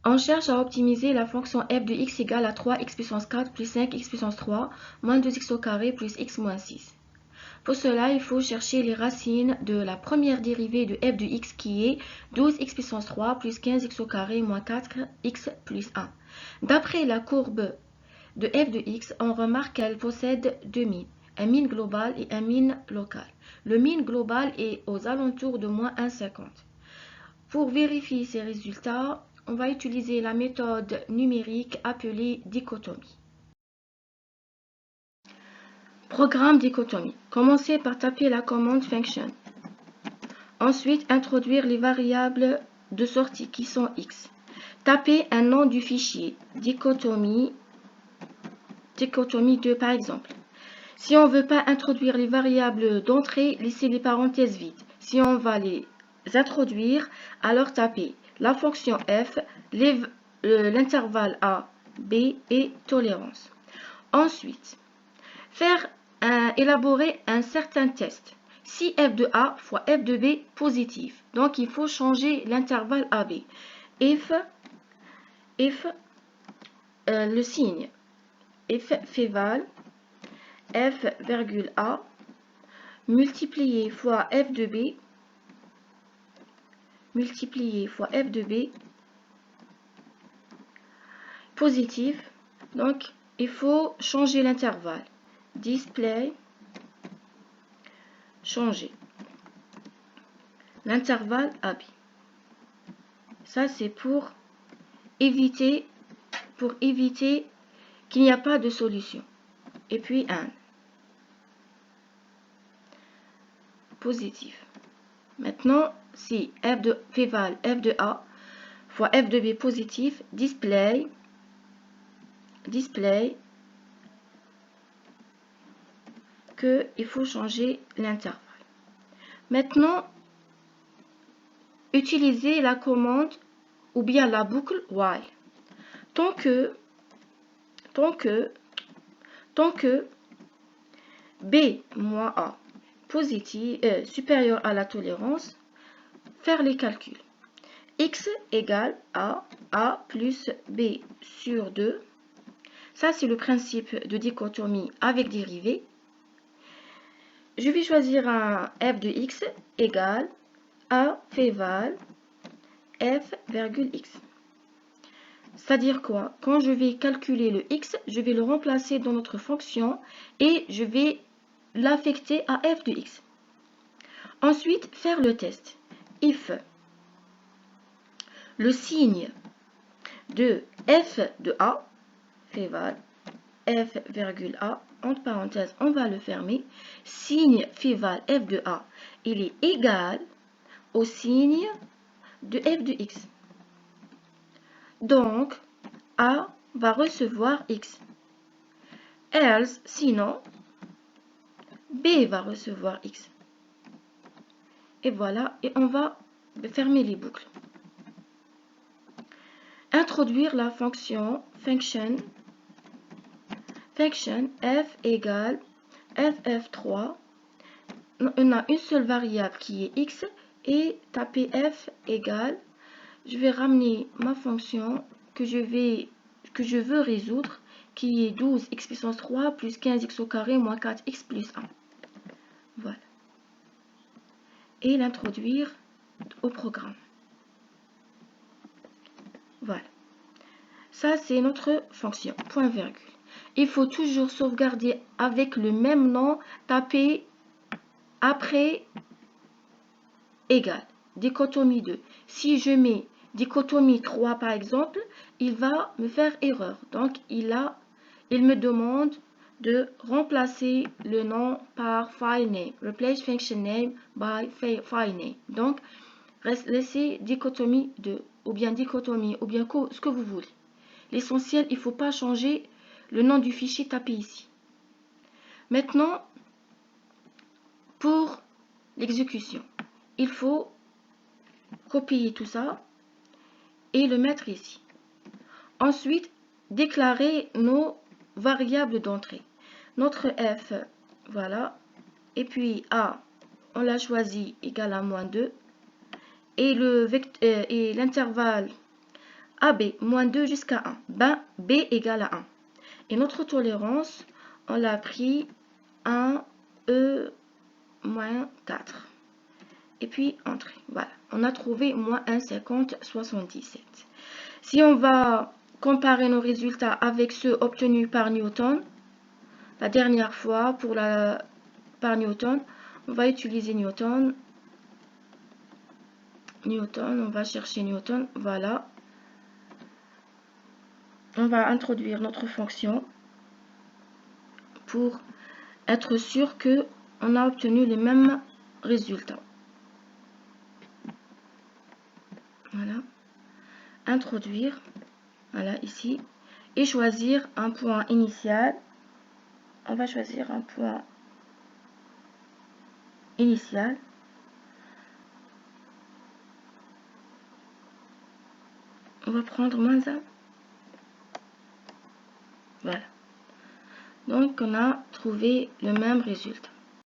On cherche à optimiser la fonction f de x égale à 3x puissance 4 plus 5x puissance 3 moins 2x au carré plus x moins 6. Pour cela, il faut chercher les racines de la première dérivée de f de x qui est 12x puissance 3 plus 15x au carré moins 4x plus 1. D'après la courbe de f de x, on remarque qu'elle possède deux mines, un min global et un min local. Le min global est aux alentours de moins 1,50. Pour vérifier ces résultats, on va utiliser la méthode numérique appelée dichotomie. Programme dichotomie. Commencez par taper la commande function. Ensuite, introduire les variables de sortie qui sont x. Tapez un nom du fichier, dichotomie 2 par exemple. Si on ne veut pas introduire les variables d'entrée, laissez les parenthèses vides. Si on va les introduire, alors tapez la fonction f, l'intervalle a, b et tolérance. Ensuite, élaborer un certain test. Si f de a fois f de b positif, donc il faut changer l'intervalle ab. If le signe if féval f virgule a multiplié fois f de b positif, donc il faut changer l'intervalle. Display changer l'intervalle AB. Ça c'est pour éviter qu'il n'y a pas de solution. Et puis un positif. Maintenant, si f de féval f de a fois f de b positif, display que il faut changer l'intervalle. Maintenant, utilisez la commande ou bien la boucle while. Tant que b moins a positif, supérieur à la tolérance, faire les calculs. X égale a plus b sur 2. Ça, c'est le principe de dichotomie avec dérivée. Je vais choisir un f de x égale a féval f virgule x. C'est-à-dire quoi? Quand je vais calculer le x, je vais le remplacer dans notre fonction et je vais l'affecter à f de x. Ensuite, faire le test. If le signe de f de a, féval f virgule a, entre parenthèses, on va le fermer, signe féval f de a, il est égal au signe de f de x. Donc, a va recevoir x. Else, sinon, b va recevoir x. Et voilà, et on va fermer les boucles. Introduire la fonction function f égale ff3. On a une seule variable qui est x et taper f égale, je vais ramener ma fonction que je veux résoudre qui est 12x puissance 3 plus 15x au carré moins 4x plus 1. Voilà. Et l'introduire au programme. Voilà. Ça, c'est notre fonction, point virgule. Il faut toujours sauvegarder avec le même nom, taper après égal, dichotomie 2. Si je mets dichotomie 3 par exemple, il va me faire erreur. Donc, il me demande de remplacer le nom par file name. Replace function name by file name. Donc, laissez dichotomie 2 ou bien dichotomie ou bien ce que vous voulez. L'essentiel, il ne faut pas changer le nom du fichier tapé ici. Maintenant, pour l'exécution, il faut copier tout ça et le mettre ici. Ensuite, déclarer nos variables d'entrée. Notre f, voilà, et puis a, on l'a choisi égal à moins 2, et l'intervalle AB, moins 2 jusqu'à 1. Ben, B égale à 1. Et notre tolérance, on l'a pris 1, E, moins 4. Et puis, entrée. Voilà. On a trouvé moins 1,50, 77. Si on va comparer nos résultats avec ceux obtenus par Newton, la dernière fois, par Newton, on va utiliser Newton. On va chercher Newton. Voilà. On va introduire notre fonction pour être sûr que on a obtenu les mêmes résultats. Voilà. Introduire. Voilà, ici. Et choisir un point initial. On va choisir un point initial. On va prendre moins 1. Voilà. Donc, on a trouvé le même résultat.